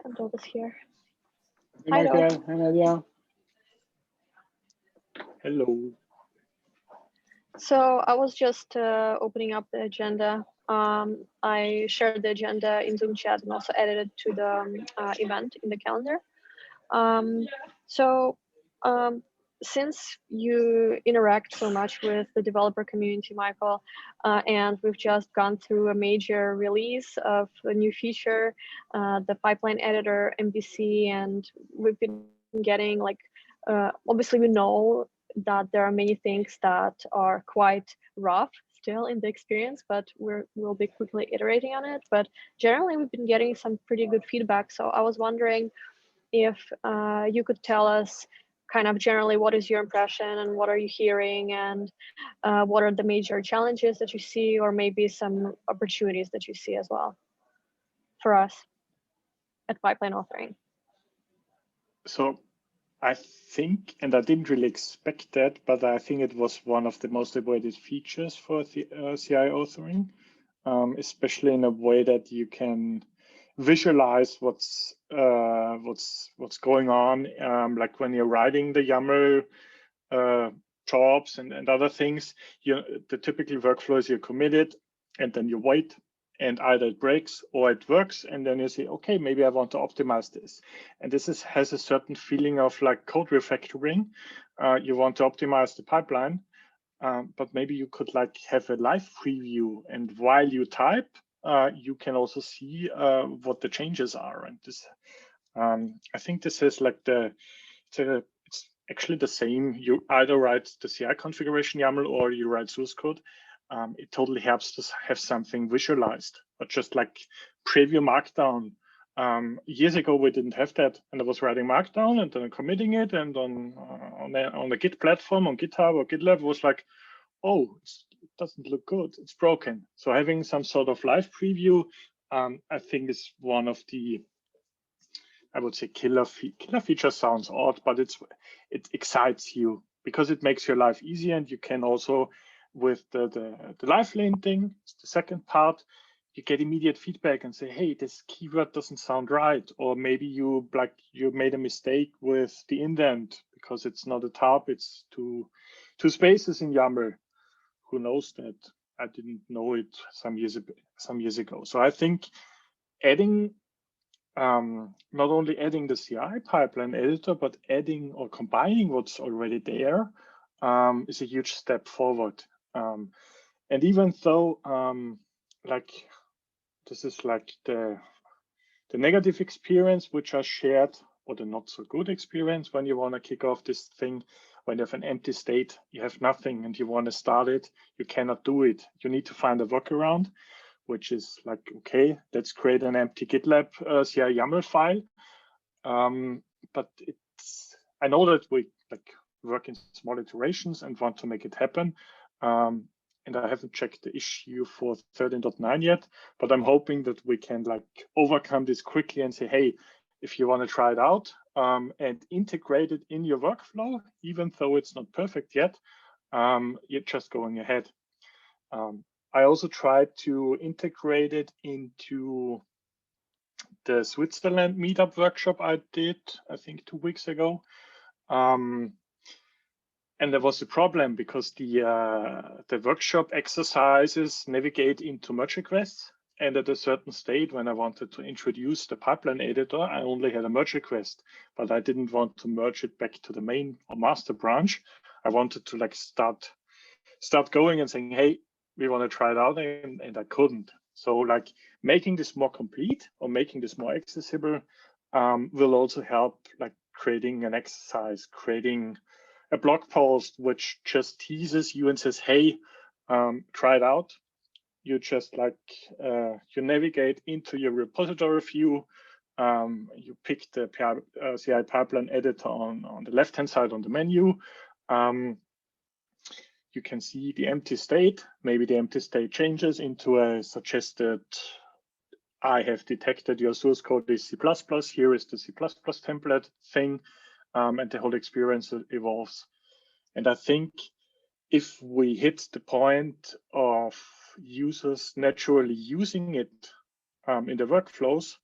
And Dov is here. Hi, Hi, Dov. Hi, Nadia. Hello. So I was just opening up the agenda. I shared the agenda in Zoom chat and also added it to the event in the calendar. Since you interact so much with the developer community, Michael, and we've just gone through a major release of a new feature, the pipeline editor MVC, and we've been getting like, obviously we know that there are many things that are quite rough still in the experience, but we'll be quickly iterating on it. But generally, we've been getting some pretty good feedback. So I was wondering if you could tell us kind of generally what is your impression and what are you hearing, and what are the major challenges that you see, or maybe some opportunities that you see as well for us at Pipeline Authoring. So I think, and I didn't really expect that, but I think it was one of the most awaited features for the CI authoring, especially in a way that you can visualize what's going on, like when you're writing the YAML jobs and other things. The typical workflow is you commit it and then you wait, and either it breaks or it works, and then you say, okay, maybe I want to optimize this. And this has a certain feeling of like code refactoring. You want to optimize the pipeline, but maybe you could like have a live preview, and while you type, you can also see what the changes are. And this, I think this is like it's actually the same. You either write the CI configuration YAML or you write source code. It totally helps to have something visualized, but just like preview Markdown. Years ago, we didn't have that, and I was writing Markdown and then committing it, and on the Git platform, on GitHub or GitLab, was like, oh, it doesn't look good, it's broken. So having some sort of live preview, I think is one of the, I would say killer feature sounds odd, but it excites you because it makes your life easier, and you can also, with the live lane thing, the second part, you get immediate feedback and say, hey, this keyword doesn't sound right, or maybe you made a mistake with the indent because it's not a tab, it's two spaces in YAML. Who knows that? I didn't know it some years ago. So I think adding, not only adding the CI pipeline editor, but adding or combining what's already there is a huge step forward. And even though like this is like the negative experience which I shared, or the not so good experience when you want to kick off this thing, when you have an empty state, you have nothing and you want to start it, you cannot do it. You need to find a workaround, which is like, okay, let's create an empty GitLab CI YAML file. But I know that we like work in small iterations and want to make it happen. And I haven't checked the issue for 13.9 yet, but I'm hoping that we can like overcome this quickly and say, hey, if you want to try it out and integrate it in your workflow, even though it's not perfect yet, you're just going ahead. I also tried to integrate it into the Switzerland meetup workshop I did, I think 2 weeks ago. And there was a problem because the workshop exercises navigate into merge requests. And at a certain state, when I wanted to introduce the pipeline editor, I only had a merge request, but I didn't want to merge it back to the main or master branch. I wanted to like start going and saying, hey, we want to try it out, and I couldn't. So like making this more complete or making this more accessible will also help, like creating an exercise, creating a blog post which just teases you and says, hey, try it out. You just like, you navigate into your repository view, you pick the CI pipeline editor on the left-hand side on the menu. You can see the empty state. Maybe the empty state changes into a suggested, I have detected your source code is C++. Here is the C++ template thing, and the whole experience evolves. And I think if we hit the point of users naturally using it in the workflows,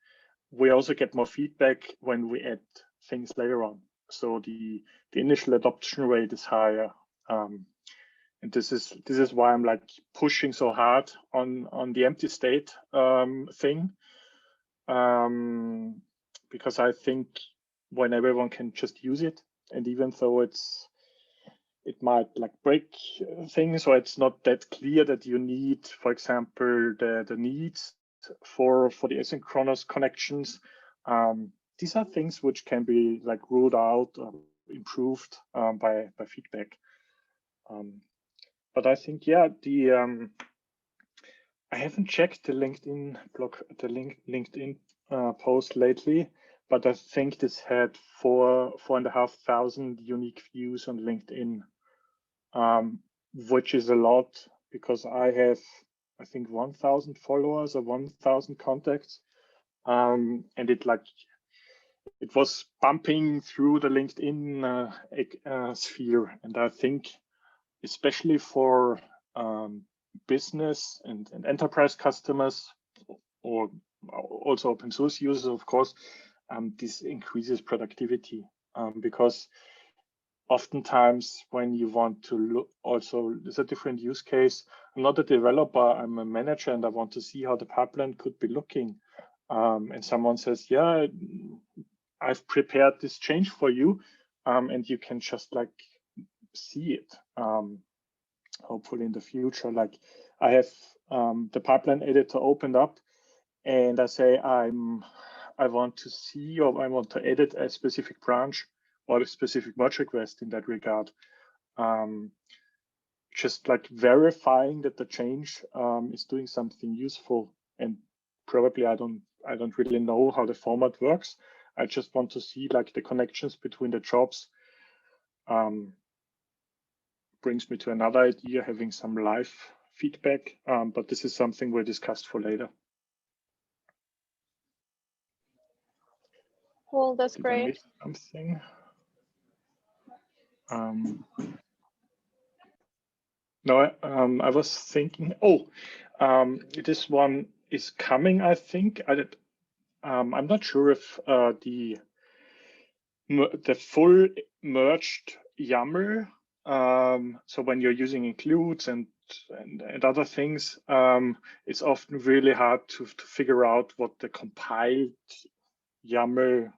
we also get more feedback when we add things later on. So the initial adoption rate is higher. And this is why I'm like pushing so hard on the empty state thing. Because I think when everyone can just use it, and even though it might like break things, or it's not that clear that you need, for example, the needs for the asynchronous connections. These are things which can be like ruled out or improved by feedback. But I think, yeah, I haven't checked the LinkedIn blog, the LinkedIn post lately, but I think this had 4,500 unique views on LinkedIn, which is a lot because I have, I think, 1,000 followers or 1,000 contacts, and it was bumping through the LinkedIn sphere, and I think, especially for business and enterprise customers, or also open source users, of course, this increases productivity because oftentimes when you want to look, also there's a different use case. I'm not a developer, I'm a manager, and I want to see how the pipeline could be looking. And someone says, yeah, I've prepared this change for you, and you can just like see it. Hopefully in the future, like I have the pipeline editor opened up, and I say I want to see, or I want to edit a specific branch or a specific merge request in that regard. Just like verifying that the change is doing something useful, and probably I don't really know how the format works. I just want to see like the connections between the jobs. Brings me to another idea, having some live feedback, but this is something we'll discuss for later. Well, that's great. Something. No, I was thinking, this one is coming, I think. I'm not sure if the full merged YAML, so when you're using includes and other things, it's often really hard to figure out what the compiled YAML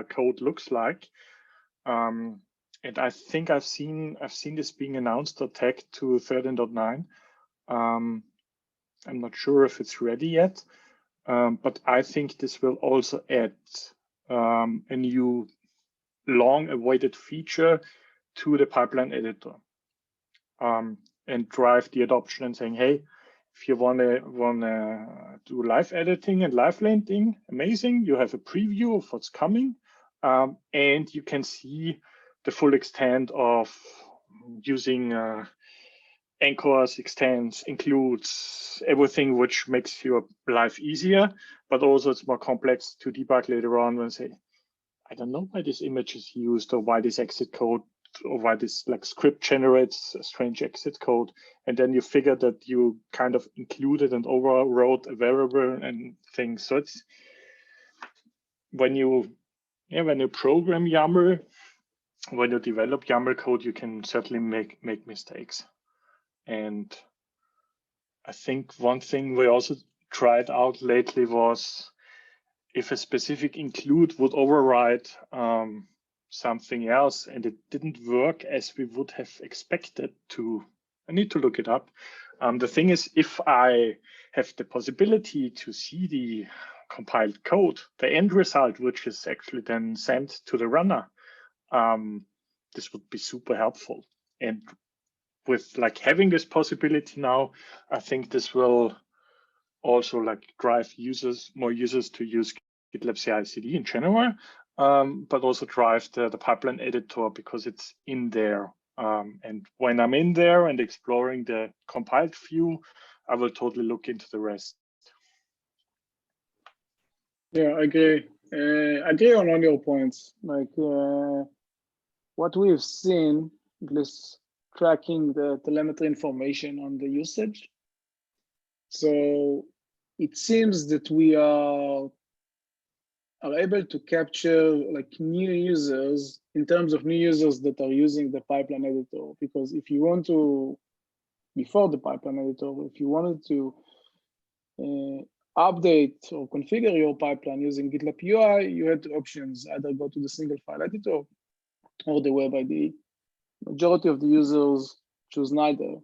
code looks like. And I think I've seen this being announced or tagged to 13.9. I'm not sure if it's ready yet, but I think this will also add a new long-awaited feature to the pipeline editor, and drive the adoption and saying, hey, if you wanna do live editing and live landing, amazing. You have a preview of what's coming, and you can see the full extent of using anchors, extends, includes, everything which makes your life easier, but also it's more complex to debug later on when say, I don't know why this image is used, or why this exit code, or why this like script generates a strange exit code. And then you figure that you kind of included and overwrote a variable and things. So it's when you program YAML, when you develop YAML code, you can certainly make mistakes. And I think one thing we also tried out lately was if a specific include would override something else and it didn't work as we would have expected to. I need to look it up. The thing is, if I have the possibility to see the compiled code, the end result, which is actually then sent to the runner, this would be super helpful. And with like having this possibility now, I think this will also like drive more users to use GitLab CI/CD in general, but also drive the pipeline editor because it's in there. And when I'm in there and exploring the compiled view, I will totally look into the rest. Yeah, I agree. I agree on all your points. Like what we've seen, at least tracking the telemetry information on the usage. So it seems that we are are able to capture like new users in terms of new users that are using the pipeline editor. Because if you want to, before the pipeline editor, if you wanted to update or configure your pipeline using GitLab UI, you had two options: either go to the single file editor or the web IDE. Majority of the users choose neither.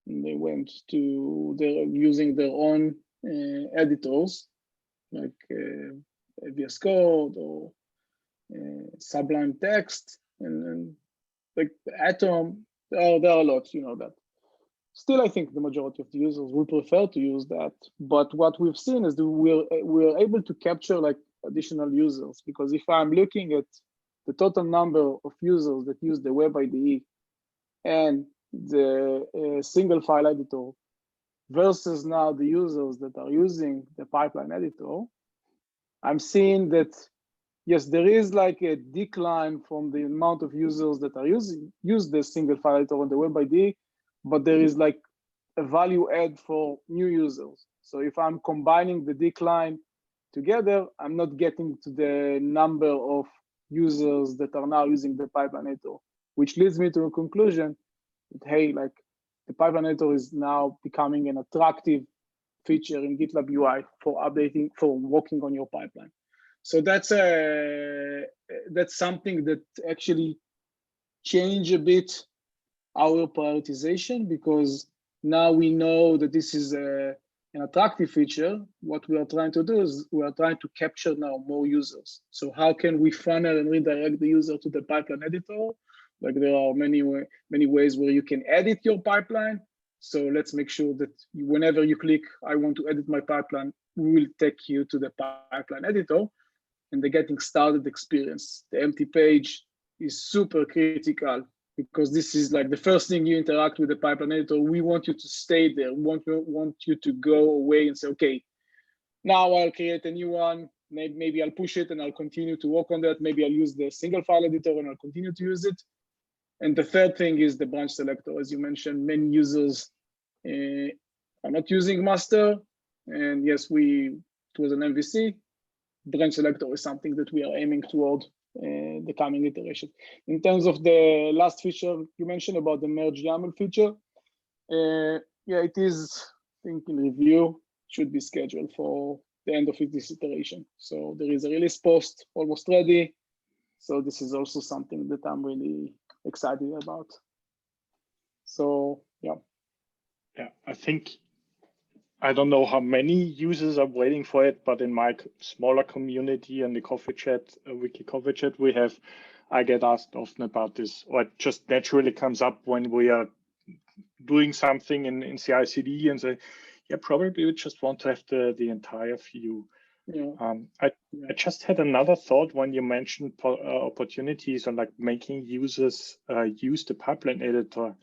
And they went to using their own editors like VS Code or Sublime Text and like Atom. There are a lot, you know that. Still, I think the majority of the users will prefer to use that. But what we've seen is that we're able to capture like additional users, because if I'm looking at the total number of users that use the web IDE and the single file editor versus now the users that are using the pipeline editor, I'm seeing that, yes, there is like a decline from the amount of users that are use the single file editor on the web IDE, but there is like a value add for new users. So if I'm combining the decline together, I'm not getting to the number of users that are now using the pipeline editor, which leads me to a conclusion that, hey, like the pipeline editor is now becoming an attractive feature in GitLab UI for updating, for working on your pipeline. So that's something that actually changed a bit our prioritization, because now we know that this is an attractive feature. What we are trying to do is we are trying to capture now more users. So how can we funnel and redirect the user to the pipeline editor? Like there are many ways where you can edit your pipeline. So let's make sure that whenever you click, I want to edit my pipeline, we will take you to the pipeline editor. And the getting started experience, the empty page, is super critical, because this is like the first thing you interact with the pipeline editor. We want you to stay there. We want you to go away and say, okay, now I'll create a new one. Maybe I'll push it and I'll continue to work on that. Maybe I'll use the single file editor and I'll continue to use it. And the third thing is the branch selector. As you mentioned, many users are not using master. And yes, it was an MVC. Branch selector is something that we are aiming toward the coming iteration. In terms of the last feature you mentioned about the merge YAML feature, yeah, it is, I think, in review, should be scheduled for the end of this iteration. So there is a release post almost ready. So this is also something that I'm really excited about. So yeah. Yeah, I don't know how many users are waiting for it, but in my smaller community and the coffee chat, wiki coffee chat I get asked often about this, or it just naturally comes up when we are doing something in CI/CD and say, yeah, probably we just want to have the entire view. Yeah. I just had another thought when you mentioned opportunities on like making users use the pipeline editor.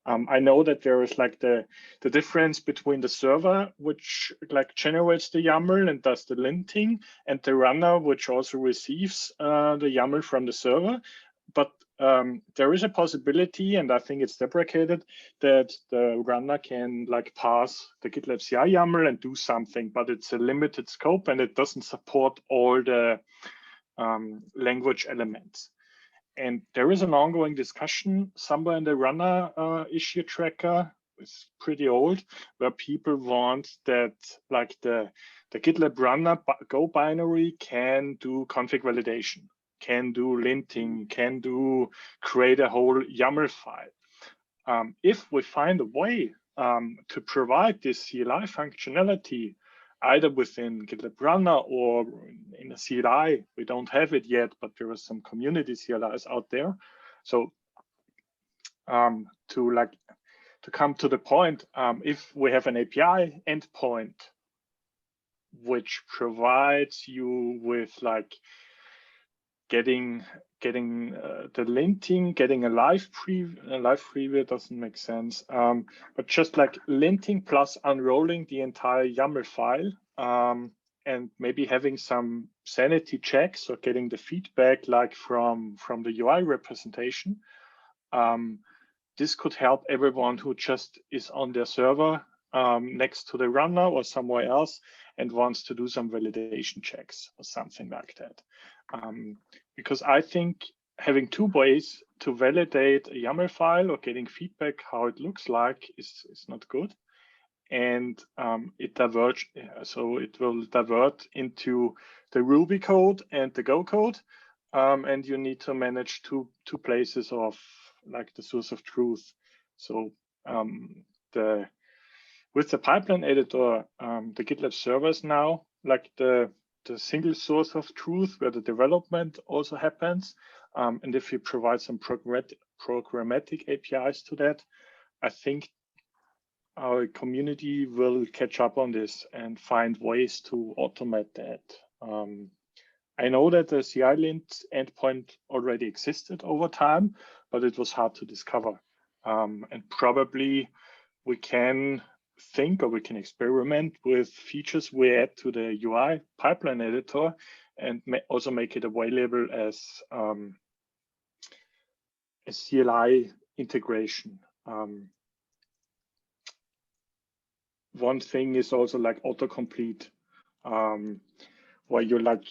I know that there is like the difference between the server, which like generates the YAML and does the linting, and the runner, which also receives the YAML from the server. But there is a possibility, and I think it's deprecated, that the runner can like pass the GitLab CI YAML and do something, but it's a limited scope and it doesn't support all the language elements. And there is an ongoing discussion somewhere in the runner issue tracker, it's pretty old, where people want that like the GitLab runner Go binary can do config validation, can do linting, can do create a whole YAML file. If we find a way to provide this CLI functionality, either within GitLab Runner or in a CLI, we don't have it yet, but there are some community CLIs out there. So to come to the point, if we have an API endpoint which provides you with like getting the linting, getting a live preview doesn't make sense, but just like linting plus unrolling the entire YAML file, and maybe having some sanity checks or getting the feedback like from the UI representation. This could help everyone who just is on their server next to the runner or somewhere else and wants to do some validation checks or something like that. Because I think having two ways to validate a YAML file or getting feedback how it looks like is not good. And it will divert into the Ruby code and the Go code. And you need to manage two places of like the source of truth. So with the pipeline editor, the GitLab servers now, like the single source of truth where the development also happens. And if you provide some programmatic APIs to that, I think our community will catch up on this and find ways to automate that. I know that the CI lint endpoint already existed over time, but it was hard to discover. And probably we can think or we can experiment with features we add to the UI pipeline editor and also make it available as a CLI integration. One thing is also like autocomplete, where you're like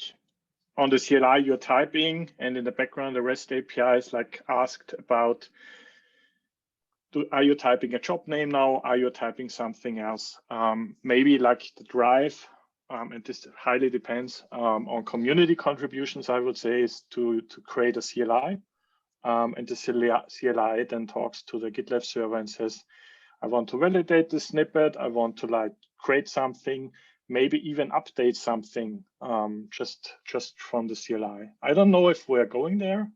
on the CLI, you're typing, and in the background, the REST API is like asked about, are you typing a job name now? Are you typing something else? Maybe like the drive, and this highly depends on community contributions, I would say, is to create a CLI. And the CLI then talks to the GitLab server and says, I want to validate the snippet. I want to like create something, maybe even update something just from the CLI. I don't know if we're going there.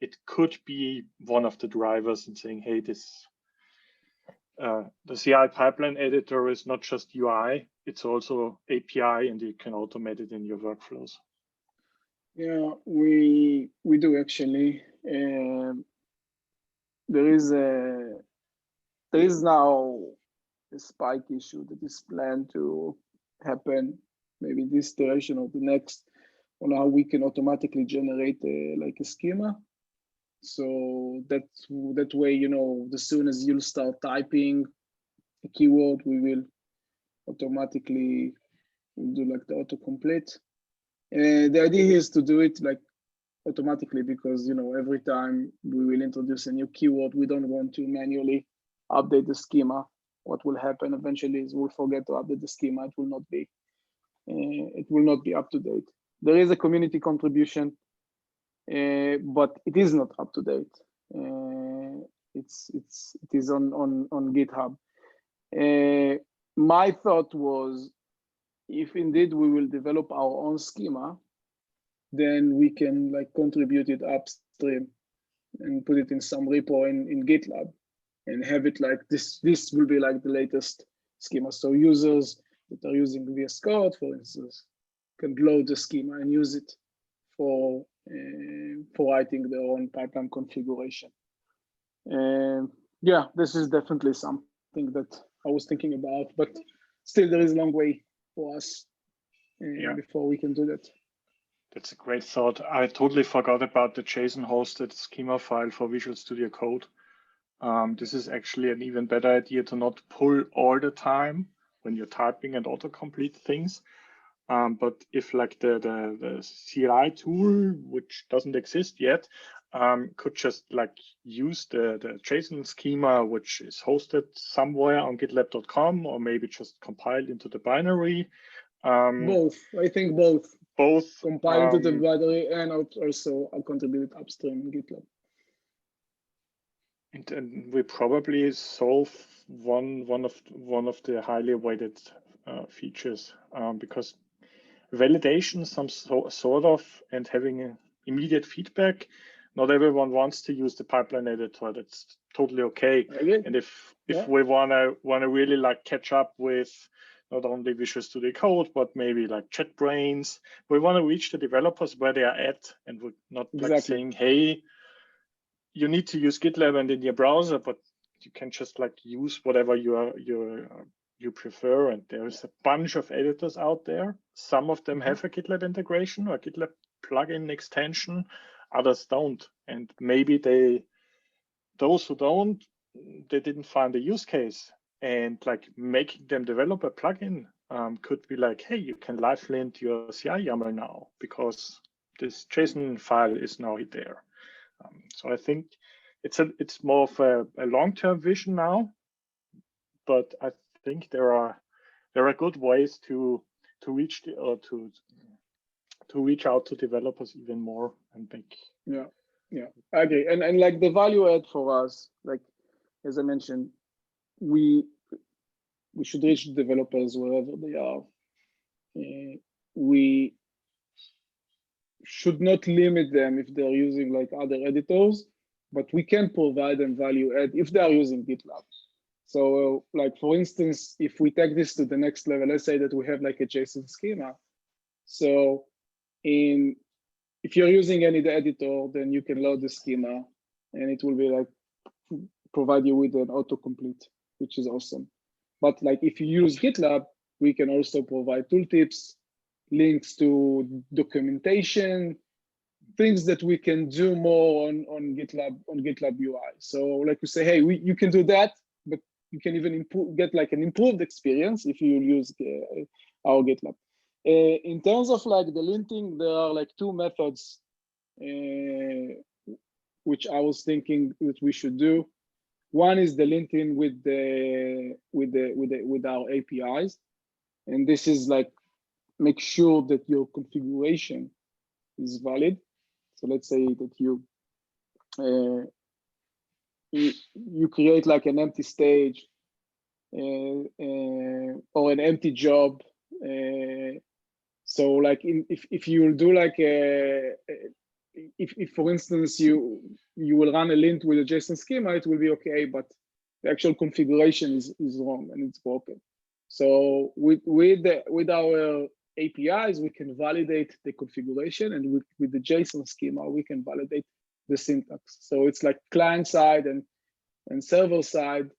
It could be one of the drivers in saying, hey, this the CI pipeline editor is not just UI, it's also API, and you can automate it in your workflows. Yeah, we do actually. There is now a spike issue that is planned to happen, maybe this iteration or the next, on how we can automatically generate like a schema. So that way, you know, as soon as you'll start typing a keyword, we will automatically do like the autocomplete. The idea is to do it like automatically because, you know, every time we will introduce a new keyword, we don't want to manually update the schema. What will happen eventually is we'll forget to update the schema. It will not be up to date. There is a community contribution, but it is not up to date. It is on GitHub. My thought was, if indeed we will develop our own schema, then we can like contribute it upstream and put it in some repo in GitLab and have it like this. This will be like the latest schema. So users that are using VS Code, for instance, can load the schema and use it for writing their own pipeline configuration. Yeah, this is definitely something that I was thinking about, but still there is a long way for us before we can do that. That's a great thought. I totally forgot about the JSON hosted schema file for Visual Studio Code. This is actually an even better idea to not pull all the time when you're typing and autocomplete things. But if like the CLI tool, which doesn't exist yet, could just like use the JSON schema, which is hosted somewhere on gitlab.com, or maybe just compiled into the binary. Both, I think both. Both compile into the binary and also I'll contribute upstream in GitLab. And we probably solve one of the highly awaited features because validation, some sort of, and having immediate feedback. Not everyone wants to use the pipeline editor. That's totally okay. And if we wanna really like catch up with not only Visual Studio Code, but maybe like JetBrains, we want to reach the developers where they are at, and we're not like saying, hey, you need to use GitLab and in your browser, but you can just like use whatever you prefer. And there is a bunch of editors out there. Some of them have a GitLab integration or GitLab plugin extension, others don't. And maybe those who don't, they didn't find a use case. And like making them develop a plugin could be like, hey, you can live lint your CI YAML now because this JSON file is now there. So I think it's more of a long-term vision now, but I think there are good ways to reach to reach out to developers even more and make. Yeah, okay. And like the value add for us, like as I mentioned, we should reach developers wherever they are. We should not limit them if they're using like other editors, but we can provide them value add if they are using GitLab. So like, for instance, if we take this to the next level, let's say that we have like a JSON schema. So if you're using any editor, then you can load the schema and it will be like provide you with an autocomplete, which is awesome. But like if you use GitLab, we can also provide tooltips, links to documentation, things that we can do more on GitLab UI. So like we say, hey, you can do that, but you can even get like an improved experience if you use our GitLab. In terms of like the linting, there are like two methods which I was thinking that we should do. One is the linting with our APIs, and this is like make sure that your configuration is valid. So let's say that you create like an empty stage or an empty job. So like if you will do like if for instance you will run a lint with a JSON schema, it will be okay, but the actual configuration is wrong and it's broken. So with our APIs, we can validate the configuration, and with the JSON schema, we can validate the syntax. So it's like client side and server side,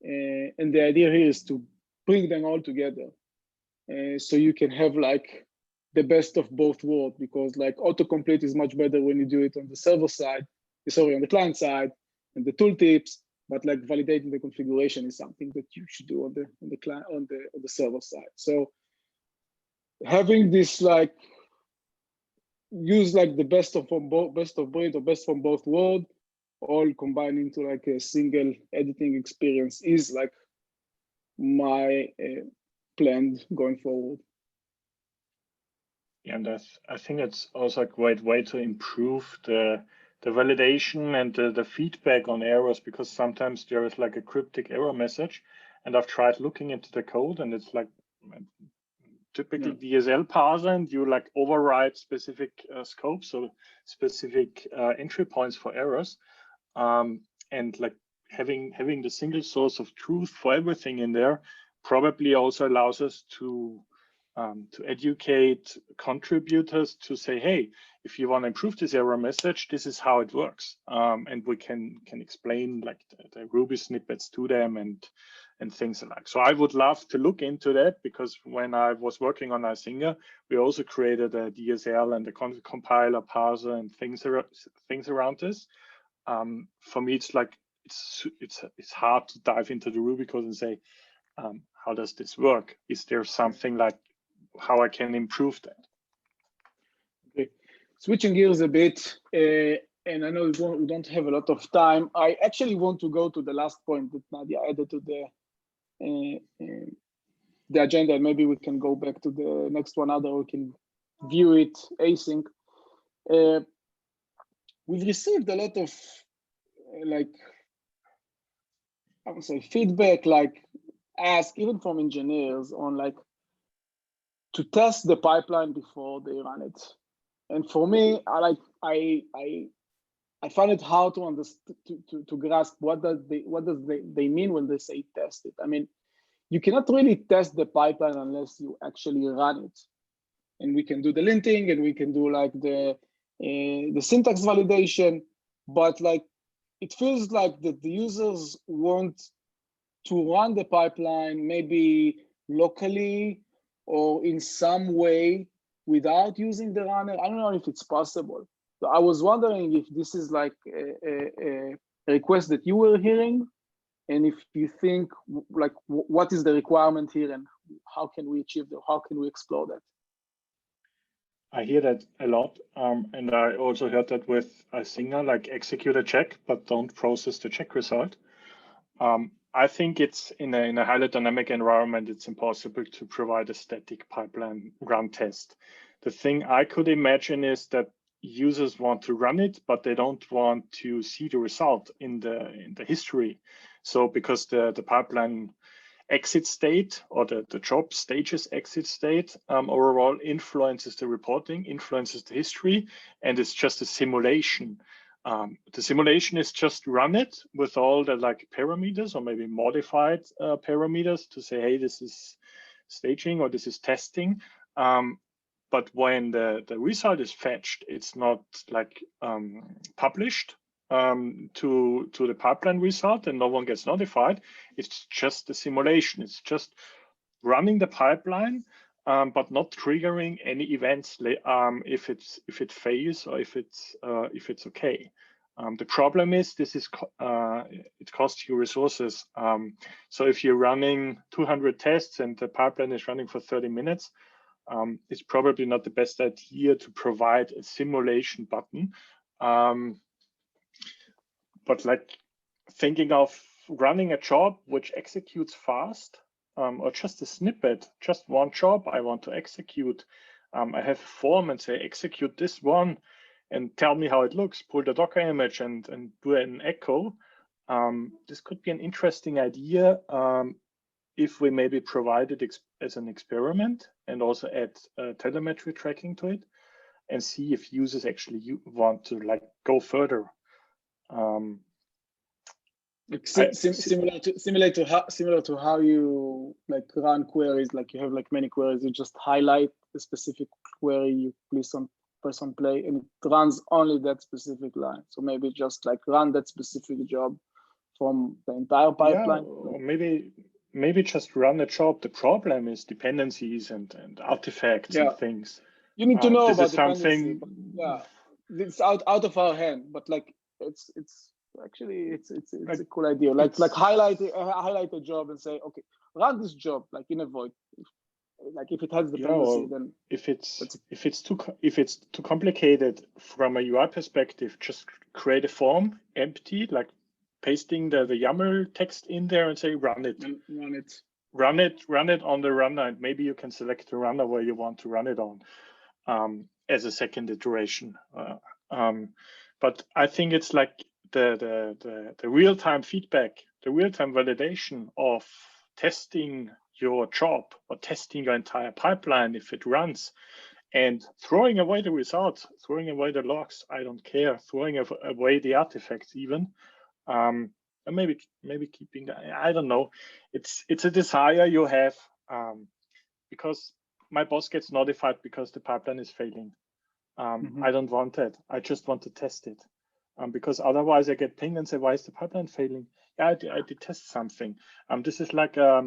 and the idea here is to bring them all together. So you can have like the best of both worlds, because like autocomplete is much better when you do it on the server side, sorry, on the client side, and the tooltips, but like validating the configuration is something that you should do on the client on the server side. So having this like use like the best of breed or best from both worlds, all combined into like a single editing experience is like my plan going forward. Yeah, and I think it's also a great way to improve the validation and the feedback on errors, because sometimes there is like a cryptic error message, and I've tried looking into the code, and it's like typical DSL parser, and you like override specific scopes, so specific entry points for errors, and like having the single source of truth for everything in there probably also allows us to educate contributors to say, hey, if you want to improve this error message, this is how it works, and we can explain like the Ruby snippets to them and things like. So I would love to look into that, because when I was working on Async, we also created a DSL and a compiler, parser, and things around this. For me, it's like it's hard to dive into the Ruby code and say, how does this work? Is there something like how I can improve that? Okay, switching gears a bit, and I know we don't have a lot of time. I actually want to go to the last point that Nadia added to the agenda. Maybe we can go back to the next one, other we can view it async. We've received a lot of like, I would say, feedback, like ask even from engineers on like to test the pipeline before they run it. And for me, I find it hard to understand, to grasp what does they mean when they say test it. I mean, you cannot really test the pipeline unless you actually run it. And we can do the linting, and we can do like the syntax validation, but like it feels like that the users want to run the pipeline maybe locally or in some way without using the runner. I don't know if it's possible. So I was wondering if this is like a request that you were hearing, and if you think like what is the requirement here and how can we achieve that? How can we explore that? I hear that a lot, and I also heard that with Async, like execute a check, but don't process the check result. I think it's in a highly dynamic environment, it's impossible to provide a static pipeline run test. The thing I could imagine is that users want to run it, but they don't want to see the result in the history. So because the pipeline exit state or the job stages exit state overall influences the reporting, influences the history, and it's just a simulation. The simulation is just run it with all the like parameters or maybe modified parameters to say, hey, this is staging or this is testing. But when the result is fetched, it's not like published to the pipeline result and no one gets notified. It's just a simulation. It's just running the pipeline, but not triggering any events if it fails or if it's okay. The problem is it costs you resources. So if you're running 200 tests and the pipeline is running for 30 minutes, it's probably not the best idea to provide a simulation button. But like thinking of running a job which executes fast, or just a snippet, just one job I want to execute. I have a form and say, execute this one and tell me how it looks, pull the Docker image and do an echo. This could be an interesting idea if we maybe provide it as an experiment and also add telemetry tracking to it and see if users actually want to like go further. Similar to how you like run queries, like you have like many queries, you just highlight the specific query, you press on play, and it runs only that specific line. So maybe just like run that specific job from the entire pipeline. Yeah, or maybe just run a job. The problem is dependencies and artifacts and things. You need to know about something. Yeah, it's out of our hand, but like it's actually it's a cool idea. Like highlight a job and say, okay, run this job like in a void. Like if it has dependency, then if it's too complicated from a UI perspective, just create a form, empty, like pasting the YAML text in there and say run it. Run it on the runner, and maybe you can select the runner where you want to run it on as a second iteration. But I think it's like the real-time feedback, the real-time validation of testing your job or testing your entire pipeline if it runs, and throwing away the results, throwing away the logs, I don't care, throwing away the artifacts even, and maybe keeping that, I don't know. It's a desire you have because my boss gets notified because the pipeline is failing. I don't want that. I just want to test it. Because otherwise I get pinged and say, why is the pipeline failing? Yeah, I did test something. This is like a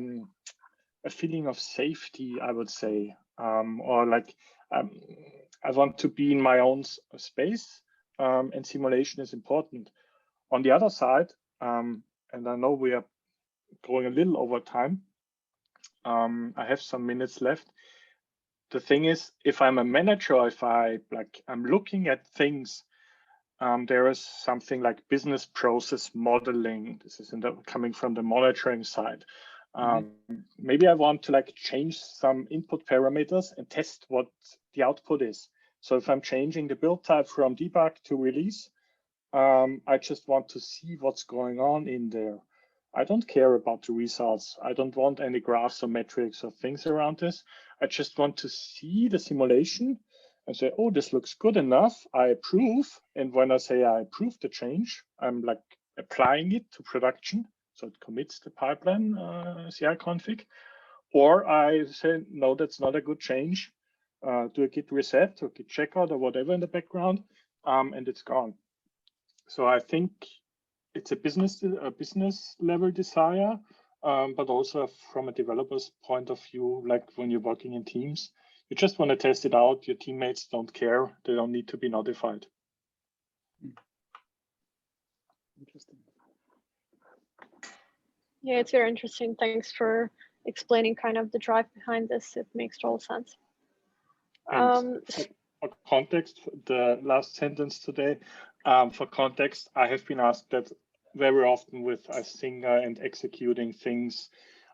feeling of safety, I would say, or like I want to be in my own space, and simulation is important. On the other side, and I know we are going a little over time, I have some minutes left. The thing is, if I'm a manager, if I'm looking at things, there is something like business process modeling. This is coming from the monitoring side. Maybe I want to like change some input parameters and test what the output is. So if I'm changing the build type from debug to release, I just want to see what's going on in there. I don't care about the results. I don't want any graphs or metrics or things around this. I just want to see the simulation and say, oh, this looks good enough. I approve. And when I say I approve the change, I'm like applying it to production. So it commits the pipeline CI config. Or I say, no, that's not a good change. Do a git reset or git checkout or whatever in the background, and it's gone. So I think it's a business level desire, but also from a developer's point of view, like when you're working in teams, you just want to test it out. Your teammates don't care. They don't need to be notified. Interesting. Yeah, it's very interesting. Thanks for explaining kind of the drive behind this. It makes total sense. For context, the last sentence today, for context, I have been asked that very often with Async and executing things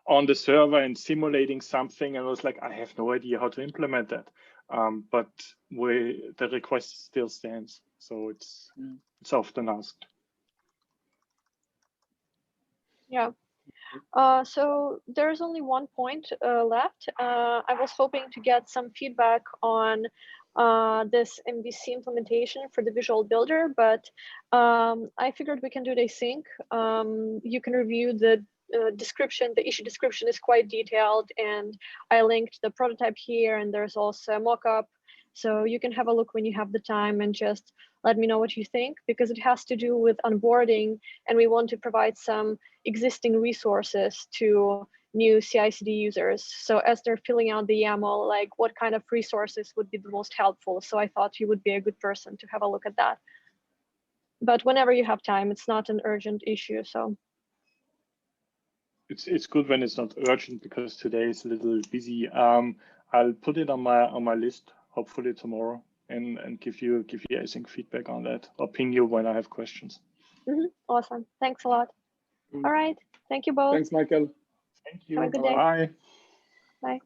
on the server and simulating something, and I was like, I have no idea how to implement that. But the request still stands, so it's often asked. Yeah. So there's only one point left. I was hoping to get some feedback on this MVC implementation for the Visual Builder, but I figured we can do it async. You can review the description. The issue description is quite detailed, and I linked the prototype here, and there's also a mock-up. So you can have a look when you have the time and just let me know what you think, because it has to do with onboarding, and we want to provide some existing resources to new CI/CD users. So as they're filling out the YAML, like what kind of resources would be the most helpful? So I thought you would be a good person to have a look at that. But whenever you have time, it's not an urgent issue. So it's good when it's not urgent, because today is a little busy. I'll put it on my list hopefully tomorrow and give you async feedback on that, or ping you when I have questions. Awesome. Thanks a lot. All right. Thank you both. Thanks, Michael. Thank you. Have a good day. Bye. Bye.